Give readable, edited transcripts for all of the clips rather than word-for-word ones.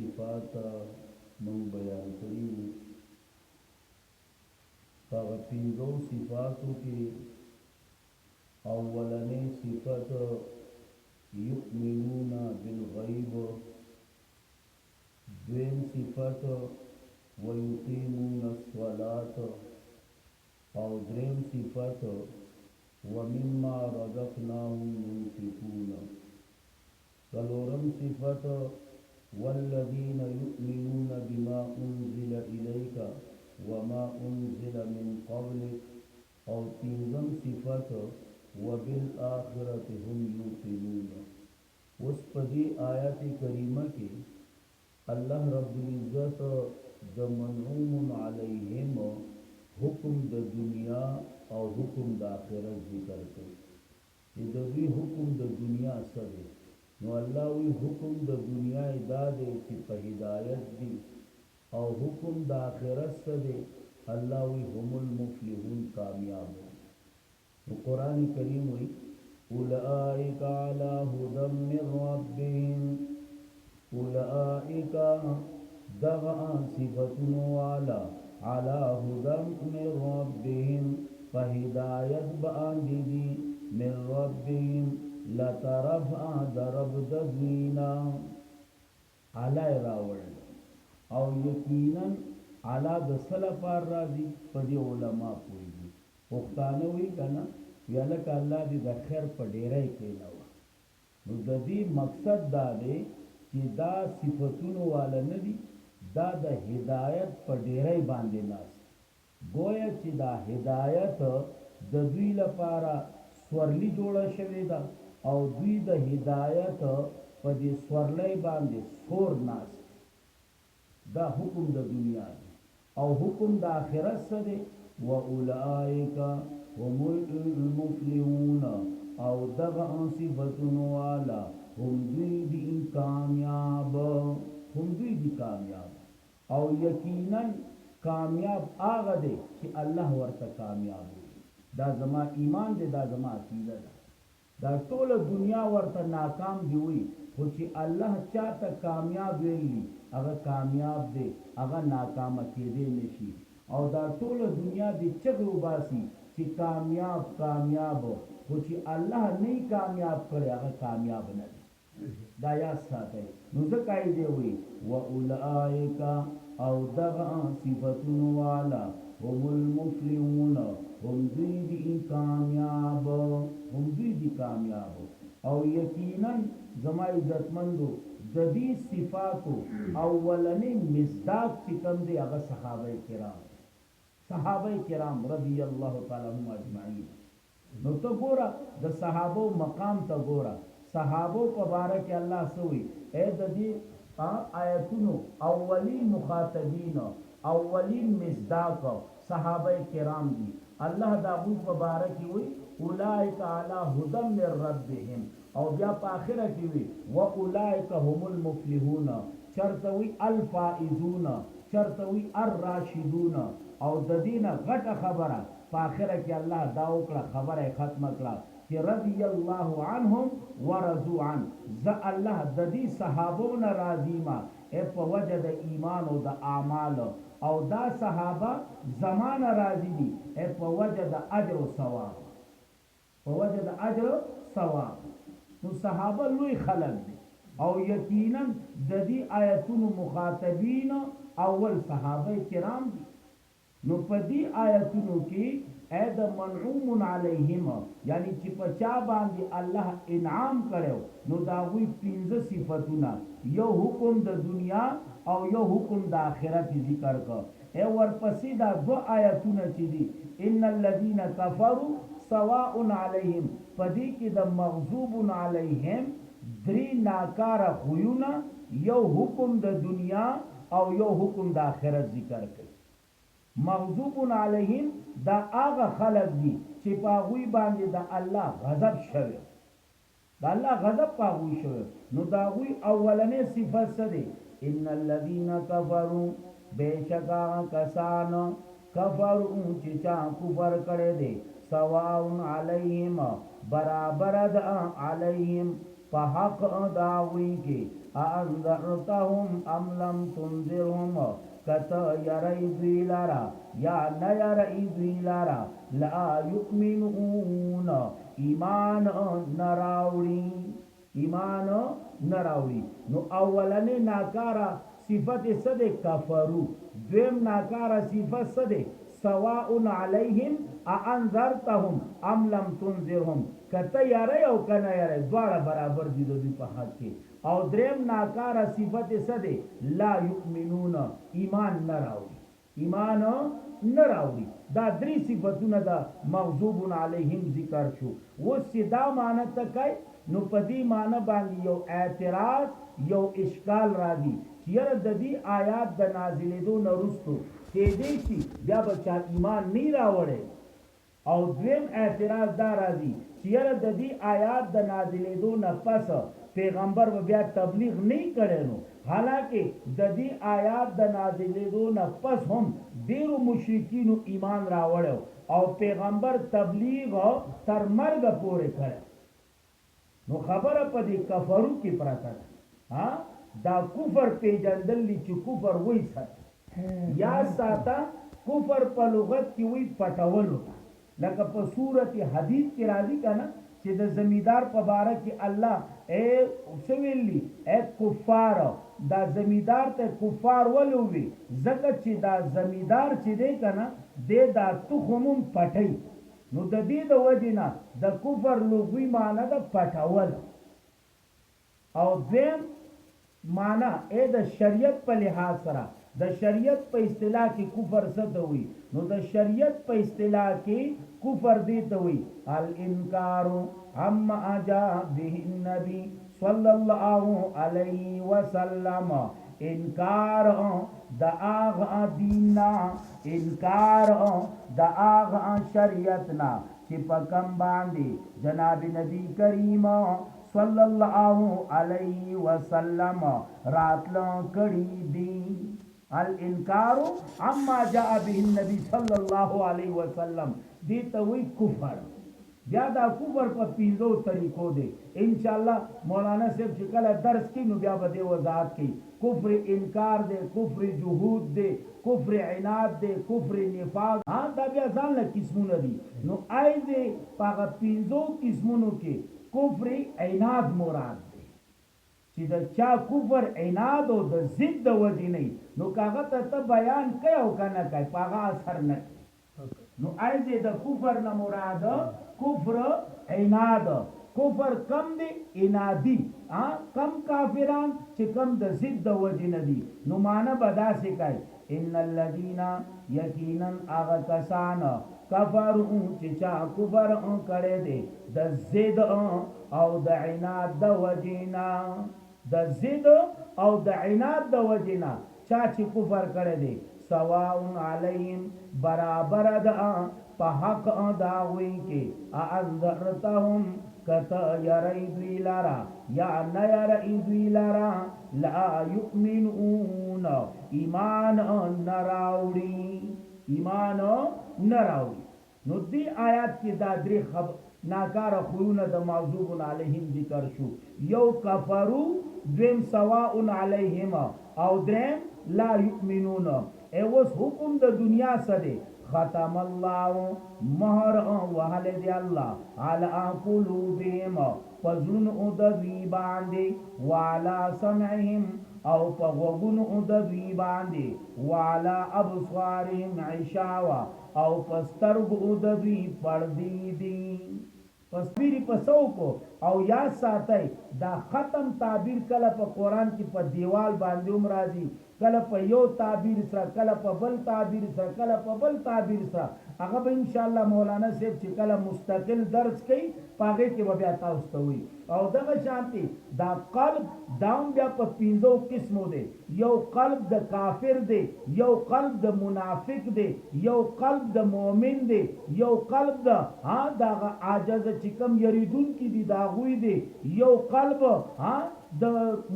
صفات من بیان کړي وو. هغه پنځو صفاتو کې اولنې صفت یؤمنون بالغیب، دویم صفت ویقیمون الصلاة، او دریم صفت ومما رزقناهم ينفقون، څلورم صفت والذین یؤمنون بما انزل الیک وما انزل من قبلک، او پنځم صفت وبالآخرة هم یوقنون. اوس په دې آیات کریمه کې الله رب العزت د منعوم علیهم حکم د دنیا او حکم د آخرت ذکر کوي. چې د دوی حکم د دنیا څه دی؟ نو الله وی حکم د دنیا دا دی چې په هدایت دی، او حکم د آخرت څه دی؟ الله وی هم المفلحون، کامیاب دی. نو قرآن کریم وی اولئک علی هدی من ربهم، اولئک دغه صفتونو والا علی هدی من ربهم، په هدایت باندې دي، من ربهم لطرف درب ددوینا علی راوړ، او یقینا علی د سلفار راضی په دې علما پوهیږي. پښتانه وی کنه یلک الله دې د خیر په ډیرای کې نه و. نو د دې مقصد دا دی چې دا صفتونو والا نه دي، دا د هدایت په ډیرای باندې ناس، گویا چې دا هدایت د دوی لپاره سورلی جوړه شوې ده، او دوی د هدایت په دې سورلی باندې سور ناس. دا حکم د دنیا دی، او حکم د آخرت څه دی؟ واولئک هم المفلحون، او دغه صفتونو والا هم دوی دي کامیاب، هم دوی دي کامیاب. او یقینا کامیاب هغه دی چې الله ورته کامیاب وي. دا زما ایمان دی، دا زما عقیده ده. دا ټوله دنیا ورته ناکام دی وي، خو چې الله چاته کامیاب ویلی هغه کامیاب دی، هغه ناکامه کېدی نشي. او دا ټوله دنیا دی چغې وباسي چې کامیاب کامیاب، خو چې الله نه کامیاب کړي هغه کامیاب نه دی. دا یاد ساتئ. نو ځکه یې دی وی واولئک، او دغه صفتونو والا هم المفلحون، هم دوی دي کامیاب، هم دوی دي کامیاب. او یقینا زما عزتمندو د دې صفاتو اولنې مصداق چې کوم دی هغه صحابه کرام، صحابه کرام رضی الله تعالی عنهم اجمعین. نو ته ګوره د صحابو مقام ته ګوره، صحابو په باره کې الله سوی اے د دې آیتونو اولین مخاطبین، اولین مصداق صحابه کرام دي. الله دا غو په باره کې وی اولئک علی هدی من ربهم، او بیا په آخره کې وی واولئک هم المفلحون، چرته وی الفائزون، چرته وی الراشدون. او د دینه غټه خبره په آخره کې الله دا وکړه، خبره ختمه کړه چې رضی الله عنهم ورضوا عنه، زه الله د دې صحابو نه راضی ما په وجه د ایمان او د اعمال، او دا صحابه زمانه راضی دي په وجه د اجر او ثواب، په وجه د اجر او ثواب. نو صحابه لوی خلق دي، او یقینا د دې آیتونو مخاطبین اول صحابه کرام دي. نو په دې آیتونو کې اې د منعوم علیهم، یعنی چې په چا باندې الله انعام کړو، نو دا وی پنځه صفاتونه، یو حکم د دنیا او یو حکم د آخرت ذکر کړ. ای ورپسې دا دو آیتونه چې دي ان الذين كفروا سواء علیهم، په دې کې د مغضوب علیهم درې ناکاره خویونه، یو حکم د دنیا او یو حکم د آخرت ذکر کړ. مغضوب علیهم دا هغه خلق دي چې په هغوی باندې د الله غضب شوی، د الله غضب په هغوی شوی. نو د هغوی اولنې صفت څه دی؟ ان الذین کفروا، بېشکه کسان کفروا چې چا کفر کړی دی، سواء علیهم برابر ده علیهم په حق داوی کې انذرتهم ام لم تنذرهم کته یری دوی لارا یا نه یری دوی لارا لا یؤمنون ایمان نراوړي ایمان نراوړي. نو اولنې ناکاره صفت صد کفرو، دویم ناکاره صفت صد سواء علیهم انذرتهم ام لم تنذرهم کته یری او کنه یری دواړه برابر دي د دوی په حق کې. او دریم ناکاره صفت صد لا یؤمنون ایمان نراوړي ایمان نراوړي. دا درې صفتونه دا مغضوب علیهم ذکر شو. اوس دا معنی ته کوي نو په دې معنی باندې یو اعتراض یو اشکال راځي چې یاره د دې آیات د نازلېدو نه وروستو کېدای شي بیا به چا ایمان نه راوړی. او دویم اعتراض دا راځي چې یاره د دې آیات د نازلېدو نه پس پیغمبر به بیا تبلیغ نه کړی. نو حالانکه د دې آیات د نازلېدو نه پس هم ډېرو مشرکینو ایمان راوړی او پیغمبر تبلیغ تر مرګه پورې کړی. نو خبره په دې کفرو کې پراته ده. دا کفر پیژندل چې کفر وای ساته یا ساته کفر په لغت کې وای پټولو ته. لکه په صورت حدیث کې راځي کنه چې د زمیدار په باره کې الله سویلی کفار دا زمیدار ته کفار ولوي ځکه چې دا زمیدار چې دی کنه دا تخمم پټي. نو د دې د وجې نه د کفر لغوي معنی د پټول. او دویم معنی د شریعت په لحاظ سره د شریعت په اصطلاح کې کفر څه ته وي؟ نو د شریعت په اصطلاح کې کفر دې ته وي الانکار عما جاء به النبي صلی الله علیه وسلم. انکار د هغه دیننا، انکار د هغه شریعتنا چې په کوم باندې جناب نبی کریم صلی الله علیه وسلم راتلو کړي دي. الانکار عما جاء به النبي صلی الله علیه وسلم دې ته وی کفر. بیا دا کفر په پینځو طریقو دی. ان شاء الله مولانا صاحب چې کله درس کوي نو بیا به دې وضاحت کوي. کفر انکار دی، کفر جهود دی، کفر عناد دی، کفر نفاق. دا بیا ځان له قسمونه دي. نو آی دې په هغه پینځو قسمونو کې کفر عناد مراد دی چې د چا کفر عناد او د ضد د وجې نه نو کاغه ته بیان کوي او کنه کوي په هغه اثر نه کوي. نو ایزه د کفر نه مراد کفر عناد. کفر کم دی عنادی کم کافران چې کم د ضد د وجې نه دي. نو معنی به داسې کوي ان الذین یقینا هغه کسان کفروا چې چا کفر کړی دی د ضد او د عناد د وجې نه، د ضد او د عناد د وجې نه چا چې کفر کړی دی سواء علیهم برابر ده په حق داوی کې انذرتهم کته یری دوی لارا یا نه یری دوی لارا لا یؤمنون ایمان نراوړي ایمان نراوړي. نو دې آیات کې دا درې ناکاره خوونه د موضوع علیهم ذکر شو. یو کفرو، دویم سواء علیهم او دریم لا یؤمنون. اوس حکم د دنیا سره ختم الله مهر وهل دی الله علی قلوبهم فزن ادوی باندې وعلى سمعهم او په غوګونو ادوی باندې وعلى ابصارهم عشاوه او پسترګو ادوی پردی دی. پسپیری پسو کو او یاد ساتي دا ختم تعبیر کله په قران کې په دیوال باندې راځي، کله په یو تعبیر سره، کله په بل تعبیر سره، کله په بل تعبیر سره. هغه به ان شاء الله مولانا صاحب چې کله مستقل درس کوي پاګه کې به بیا تاسو ته وي. او دغه شانتي دا قلب داون بیا په پینځو قسمو دی. یو قلب د کافر دی، یو قلب د منافق دی، یو قلب د مؤمن دی، یو قلب د دغه عاجز چې کم یریدون کې دی دا غوي دی، یو قلب د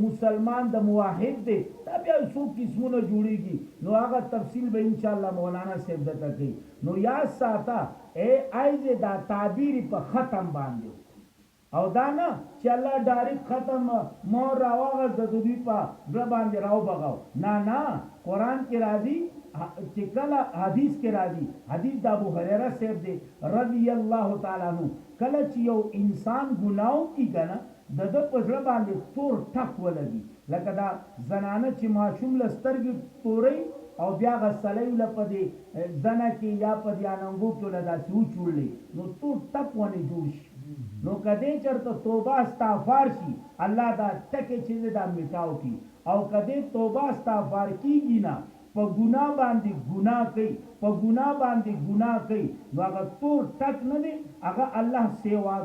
مسلمان د موحد دی. دا بیا څو قسمونه جوړیږي. نو هغه تفصیل به ان شاء الله مولانا صاحب دته کوي. نو یا ساته ایزه دا تعبیر په ختم باندې او دا نه چې الله ډایرکټ ختم مور راوغه د دوی په زړه باندې راو بغاو نه قرآن کې راځي چې کله حدیث کې راځي حدیث د ابو هريره صاحب دی رضی الله تعالی عنہ کله چې یو انسان ګناو کی کنه د په زړه باندې تور ټک ولګي لکه دا زنانه چې ماشوم لسترګي توري او بیا غسلې لپدې زنه کې یا پدې اننګو کې لدا سو چولې نو تور ټک ونه جوړ شي نو کدی چرته توبه استغفار شي الله دا ټکه چې دا میټاو کی او کدی توبه استغفار کیږي نه په ګناه باندې ګناه کوي په ګناه باندې ګناه کوي نو هغه تور ټک نه دی هغه الله سیوا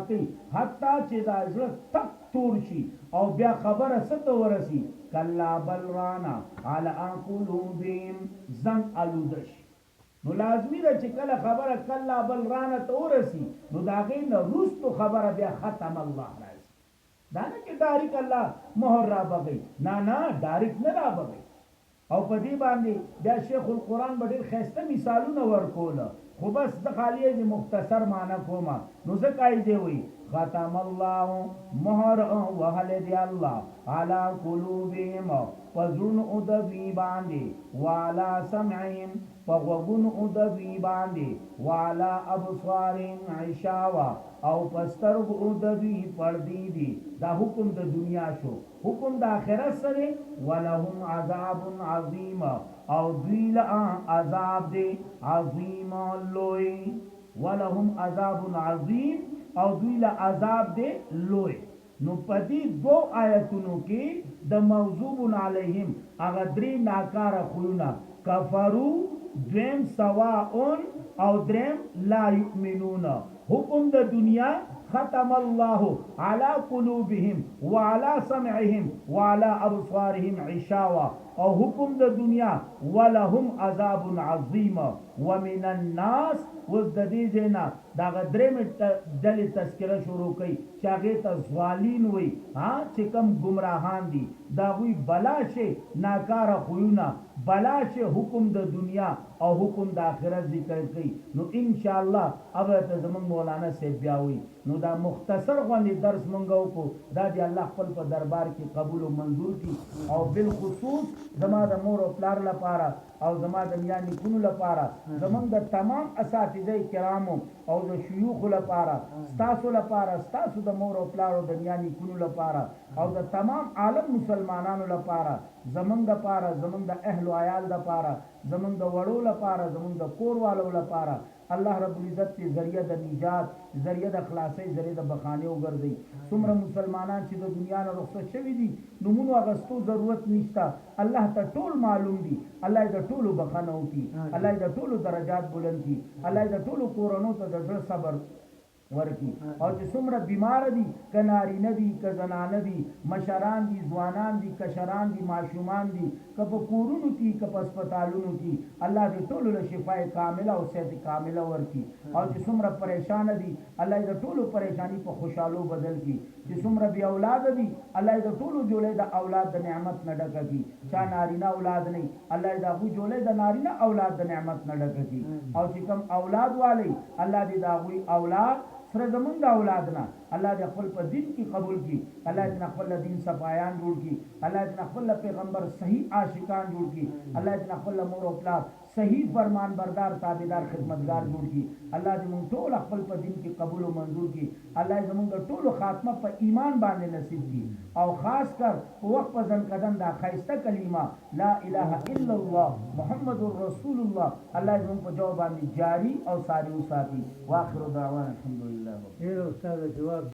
کوي حتی چې دا زړه تک تور شي او بیا خبره ست ورسی کلا بل رانا علی قلوبهم زن الودش نو لازمی ده چې کله خبره کلا بل رانا ته ورسی نو دا غي نه روستو خبره بیا ختم الله راځي دا نه چې ډایرک الله مهر را بغي نه ډایرک نه را بغي او په دې باندې بیا شیخ القرآن به ډېر ښایسته مثالونه ورکول خو بس د خالی د مختصر معنی کومه نو ځکه یې دی وی ختم الله مهر وهل دی الله علی قلوبهم پزړونو د دوی باندې وعلى سمعهم پغوګونو د دوی باندې وعلى ابصارهم غشاوه او پسترګو د دوی پردی دي دا حکم د دنیا شو حکم د آخرت سره ولهم عذاب عظیم او دوی له عذاب دی عظیم لوی ولهم عذاب عظیم او دوی له عذاب دی لوی نو پدې دو آیتونو کې د موضوب علیهم هغه درې ناکاره خوونه کفرو دویم سواء او دریم لا یؤمنون حکم د دنیا ختم الله على قلوبهم وعلى سمعهم وعلى ابصارهم غشاوه او حکم د دنیا ولهم عذاب عظیم ومن الناس وذدی دینا دا غدرې دلی تذکرہ شروع کړي چې هغه ته ظالین وي چې کم گمراهان دي دا وی بلاشه ناکاره خوونه بلاشه حکم د دنیا او حکم د آخرت ذکر کړي نو ان شاء الله اب ته زمون مولانا سے بیا وي نو دا مختصر غونډه درس مونږ وکړو دا دی الله خپل په دربار کې قبول او منظور کړي او بالخصوص زما د مور او پلار لپاره او زما د میا نیکونو لپاره زمونږ د تمام اساتذه کرامو او د شيوخ لپاره ستاسو لپاره ستاسو د مور او پلار او د میا نیکونو لپاره او د تمام عالم مسلمانانو لپاره زمونږ لپاره زمونږ د اهل او عیال لپاره زمونږ د وړو لپاره زمونږ د کور والو لپاره الله رب العزت ته ذریعہ د نجات ذریعہ د خلاصي ذریعہ د بخانه وګرځي څومره مسلمانان چې د دنیا نه رخصت شوي دي نمونه اغستو ضرورت نشته الله ته ټول معلوم دي الله د ټولو بخانه وکي الله د ټولو درجات بلند کړي الله د ټولو کورونو ته د صبر ورکی او چې څومره بیمار دي کناری نه دي که زنانه دي مشران دي ځوانان دي کشران دي معشومان دي که په کورونو کې که په هسپتالونو کې الله دې ټولو له شفای کامله او صحت کامله ورکی او چې څومره پریشان دي الله دې ټولو پریشانی په خوشحالو بدل کی چې څومره بی اولاد دي الله دې ټولو جوړې د اولاد د نعمت نه ډکه کی چا نارینه اولاد نه الله دې هغه جوړې د نارینه اولاد د نعمت نه ډکه کی او چې کوم اولاد والی الله دې دا غوي اولاد سره زمونږ د اولادنا الله دې خپل په دین کې قبول کړي الله دې خپل دین صفایان جوړ کړي الله دې خپل پیغمبر صحیح عاشقان جوړ کړي الله دې خپل مور او پلار صحیح فرمان بردار تابعدار خدمتگار جوړ کړي الله دې مونږ ټول خپل په دین کې قبول او منظور کړي الله دې مونږ ټول خاتمه په ایمان باندې نصیب کړي او خاص کر په وخت په ځن قدم دا خایسته کلمه لا اله الا الله محمد رسول الله الله دې مونږ په جواب باندې جاری او ساری وساتي واخر دعوانا الحمدلله استاد جواب